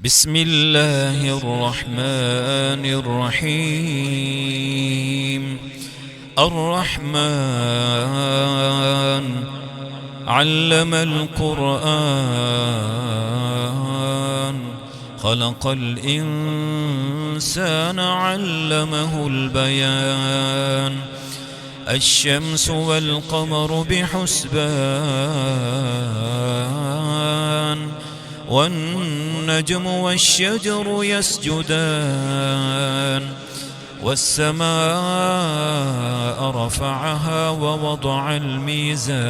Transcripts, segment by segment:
بسم الله الرحمن الرحيم. الرحمن علم القرآن، خلق الإنسان علمه البيان. الشمس والقمر بحسبان، والنجم والشجر يسجدان. والسماء رفعها ووضع الميزان،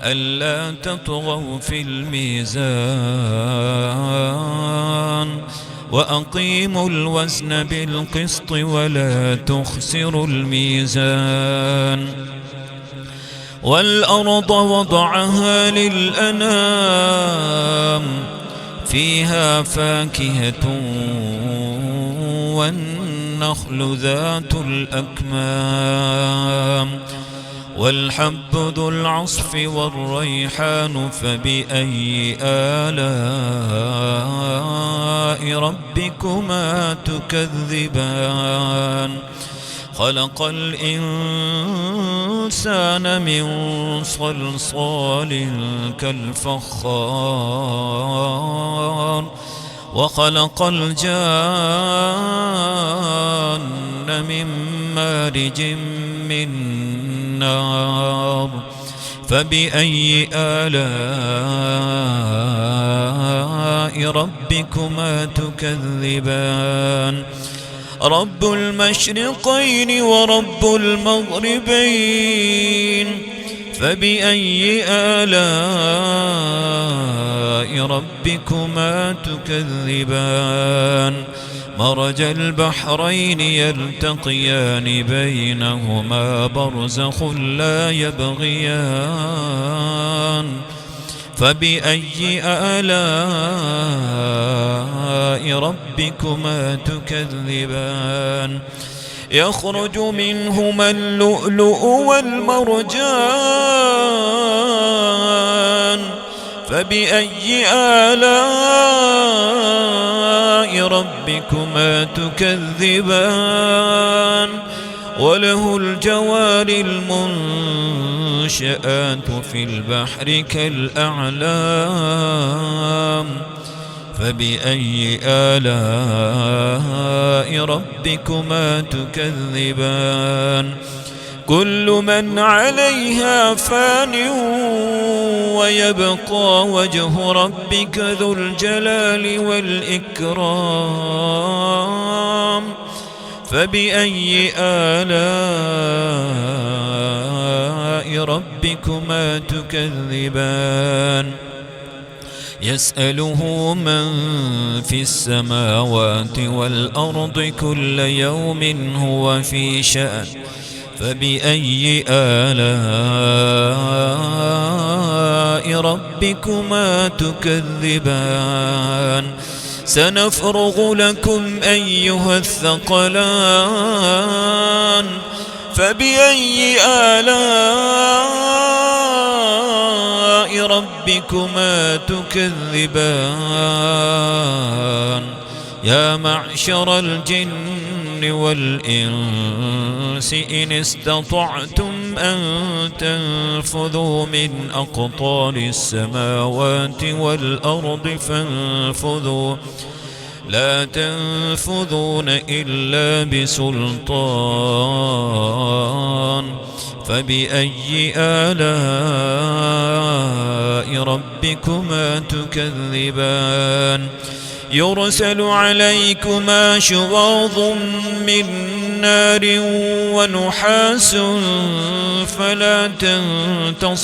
ألا تطغوا في الميزان، وأقيموا الوزن بالقسط ولا تخسروا الميزان. والأرض وضعها للأنام، فيها فاكهة والنخل ذات الأكمام، والحب ذو العصف والريحان. فبأي آلاء ربكما تكذبان؟ خلق الإنسان من صلصال كالفخار، وخلق الجان من مارج من نار. فبأي آلاء ربكما تكذبان؟ رب المشرقين ورب المغربين، فبأي آلاء ربكما تكذبان؟ مرج البحرين يلتقيان، بينهما برزخ لا يبغيان. فبأي آلاء ربكما تكذبان؟ يخرج منهما اللؤلؤ والمرجان. فبأي آلاء ربكما تكذبان؟ وله الجوار المنشآت في البحر كالأعلام. فبأي آلاء ربكما تكذبان؟ كل من عليها فان، ويبقى وجه ربك ذو الجلال والإكرام. فبأي آلاء ربكما تكذبان؟ يسأله من في السماوات والأرض كل يوم هو في شأن. فبأي آلاء ربكما تكذبان؟ سنفرغ لكم أيها الثقلان. فبأي آلاء ربكما تكذبان؟ يا معشر الجن والإنس إن استطعتم أن تنفذوا من أقطار السماوات والأرض فانفذوا، لا تنفذون إلا بسلطان. فبأي آلاء ربكما تكذبان؟ يرسل عليكما شواظ من نار ونحاس فلا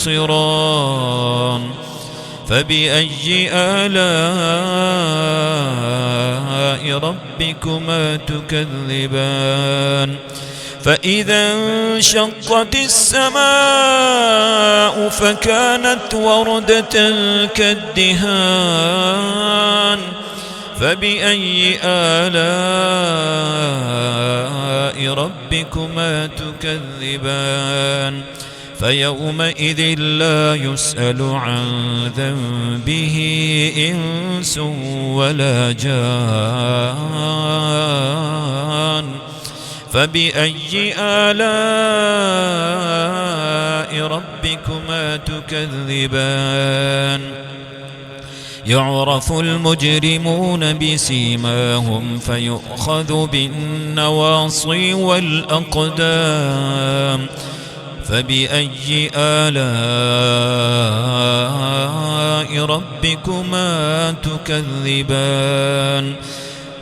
تنتصران. فبأي آلاء ربكما تكذبان؟ فإذا انشقت السماء فكانت وردة كالدهان. فبأي آلاء ربكما تكذبان؟ فيومئذ لا يسأل عن ذنبه إنس ولا جان. فبأي آلاء ربكما تكذبان؟ يعرف المجرمون بسيماهم فيؤخذ بالنواصي والأقدام. فبأي آلاء ربكما تكذبان؟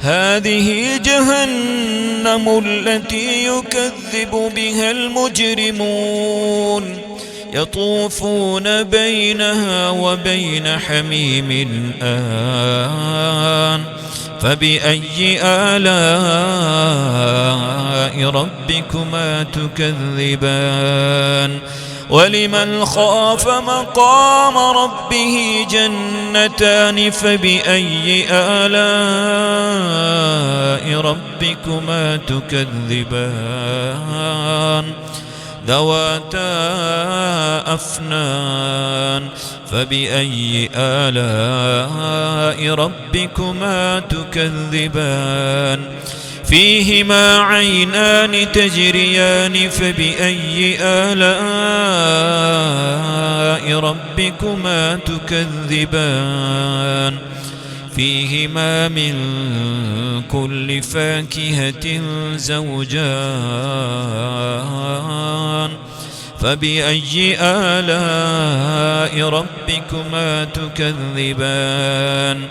هذه جهنم التي يكذب بها المجرمون يطوفون بينها وبين حميم آن. فبأي آلاء ربكما تكذبان؟ ولمن خاف مقام ربه جنتان. فبأي آلاء ربكما تكذبان؟ ذواتا أفنان. فبأي آلاء ربكما تكذبان؟ فيهما عينان تجريان. فبأي آلاء ربكما تكذبان؟ فيهما من كل فاكهة زوجان. فبأي آلاء ربكما تكذبان؟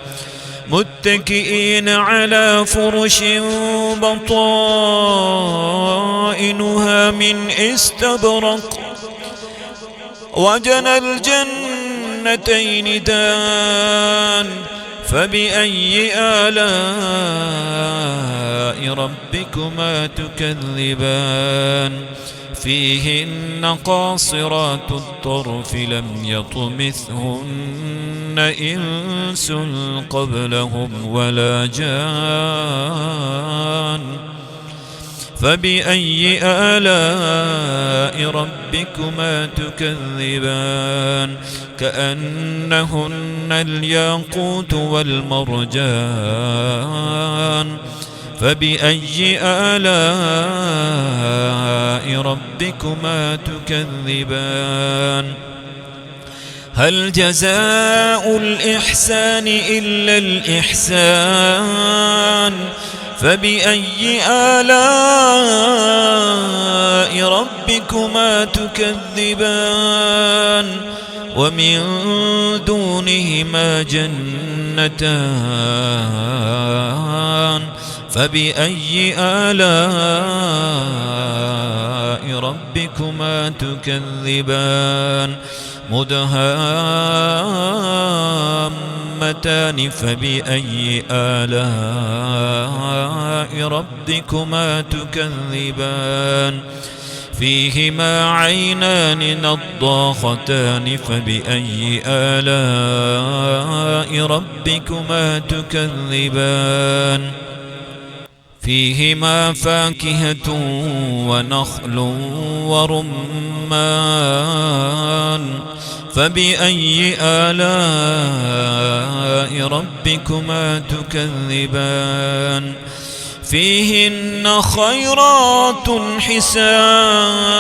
متكئين على فرش بطائنها من استبرق وجنى الجنتين دان. فبأي آلاء ربكما تكذبان؟ فيهن قاصرات الطرف لم يطمثهن إنس قبلهم ولا جان. فبأي آلاء ربكما تكذبان؟ كأنهن الياقوت والمرجان. فبأي آلاء ربكما تكذبان؟ هل جزاء الإحسان إلا الإحسان؟ فبأي آلاء ربكما تكذبان؟ ومن دونهما جنتان. فبأي آلاء ربكما تكذبان؟ مدهامتان. فبأي آلاء ربكما تكذبان؟ فيهما عينان نضاختان. فبأي آلاء ربكما تكذبان؟ فيهما فاكهة ونخل ورمان. فبأي آلاء ربكما تكذبان؟ فيهن خيرات حسان.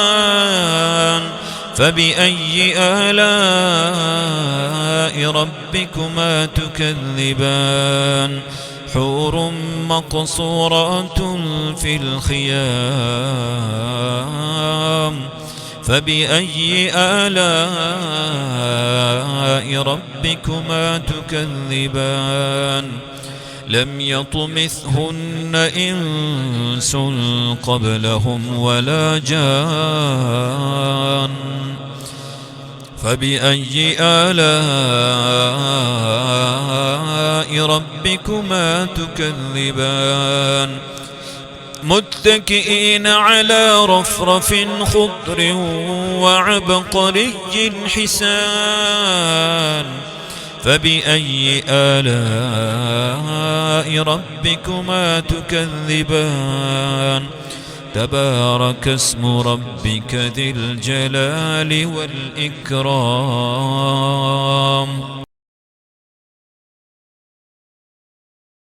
فبأي آلاء ربكما تكذبان؟ حور مقصورات في الخيام. فبأي آلاء ربكما تكذبان؟ لم يطمثهن إنس قبلهم ولا جان. فبأي آلاء ربكما تكذبان؟ متكئين على رفرف خضر وعبقري حسان. فبأي آلاء ربكما تكذبان؟ تبارك اسم ربك ذي الجلال والإكرام.